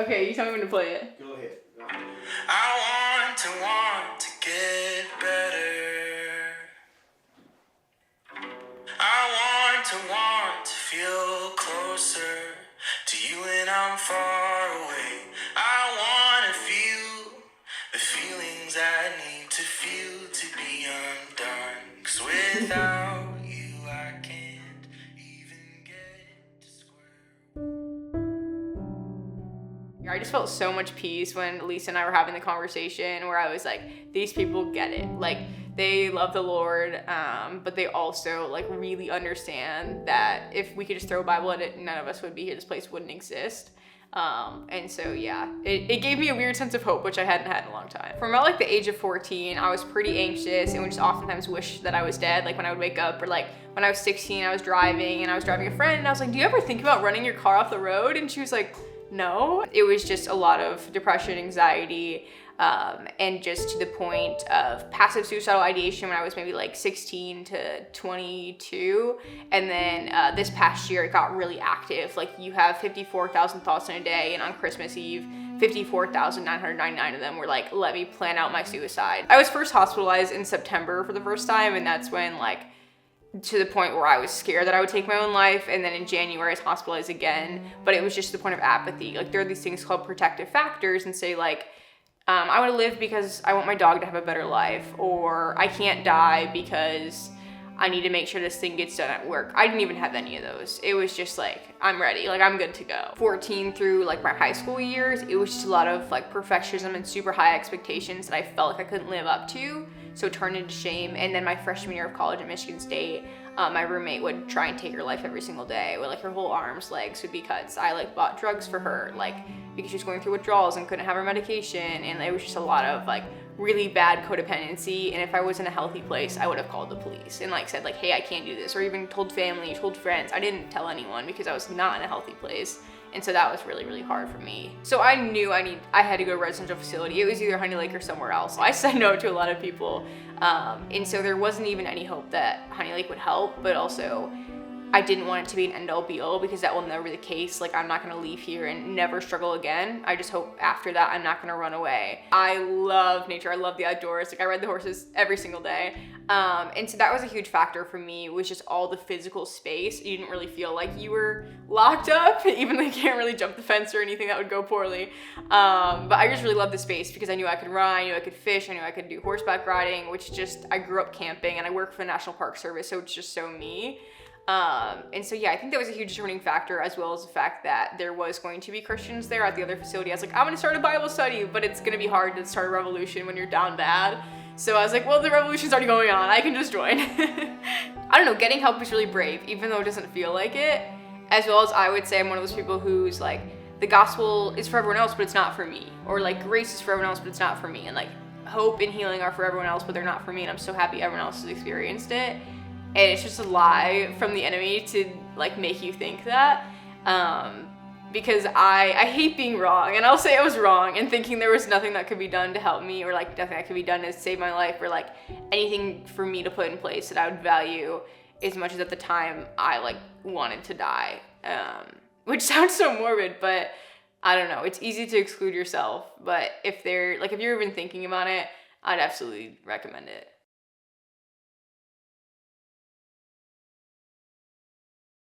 Okay, you tell me when to play it. Go ahead. I want to get better. I want to feel closer to you when I'm far away. I want to feel the feelings I need to feel to be undone. 'Cause without you, I can't even get to square. I just felt so much peace when Lisa and I were having the conversation where I was like, these people get it. Like, they love the Lord, but they also like really understand that if we could just throw a Bible at it, none of us would be here. This place wouldn't exist. And so yeah, it gave me a weird sense of hope, which I hadn't had in a long time. From about like the age of 14, I was pretty anxious and would just oftentimes wish that I was dead. Like when I would wake up, or like when I was 16, I was driving a friend and I was like, do you ever think about running your car off the road? And she was like, no. It was just a lot of depression, anxiety, and just to the point of passive suicidal ideation when I was maybe like 16 to 22. And then this past year, it got really active. Like you have 54,000 thoughts in a day, and on Christmas Eve, 54,999 of them were like, let me plan out my suicide. I was first hospitalized in September for the first time, and that's when like, to the point where I was scared that I would take my own life. And then in January I was hospitalized again, but it was just the point of apathy. Like there are these things called protective factors, and say like, I want to live because I want my dog to have a better life, or I can't die because I need to make sure this thing gets done at work. I didn't even have any of those. It was just like, I'm ready, like I'm good to go. 14 through like my high school years, it was just a lot of like perfectionism and super high expectations that I felt like I couldn't live up to. So it turned into shame. And then my freshman year of college at Michigan State, my roommate would try and take her life every single day, where like her whole arms, legs would be cuts. I like bought drugs for her, like because she was going through withdrawals and couldn't have her medication. And it was just a lot of like really bad codependency. And if I was in a healthy place, I would have called the police and like said like, hey, I can't do this, or even told family, told friends. I didn't tell anyone because I was not in a healthy place. And so that was really, really hard for me. So I knew I had to go to a residential facility. It was either Honey Lake or somewhere else. I said no to a lot of people. And so there wasn't even any hope that Honey Lake would help, but also I didn't want it to be an end all be all, because that will never be the case. Like I'm not gonna leave here and never struggle again. I just hope after that I'm not gonna run away. I love nature, I love the outdoors. Like I ride the horses every single day. And so that was a huge factor for me, was just all the physical space. You didn't really feel like you were locked up, even though you can't really jump the fence or anything that would go poorly. But I just really loved the space because I knew I could run, I knew I could fish, I knew I could do horseback riding, which just, I grew up camping and I work for the National Park Service, so it's just so me. And so yeah, I think that was a huge determining factor, as well as the fact that there was going to be Christians there at the other facility. I was like, I'm gonna start a Bible study, but it's gonna be hard to start a revolution when you're down bad. So I was like, well, the revolution's already going on, I can just join. I don't know, getting help is really brave, even though it doesn't feel like it. As well as I would say I'm one of those people who's like, the gospel is for everyone else, but it's not for me. Or like grace is for everyone else, but it's not for me. And like hope and healing are for everyone else, but they're not for me. And I'm so happy everyone else has experienced it. And it's just a lie from the enemy to like make you think that, because I hate being wrong, and I'll say I was wrong and thinking there was nothing that could be done to help me, or like nothing that could be done to save my life, or like anything for me to put in place that I would value as much as at the time I like wanted to die, which sounds so morbid, but I don't know, it's easy to exclude yourself. But if you're even thinking about it, I'd absolutely recommend it.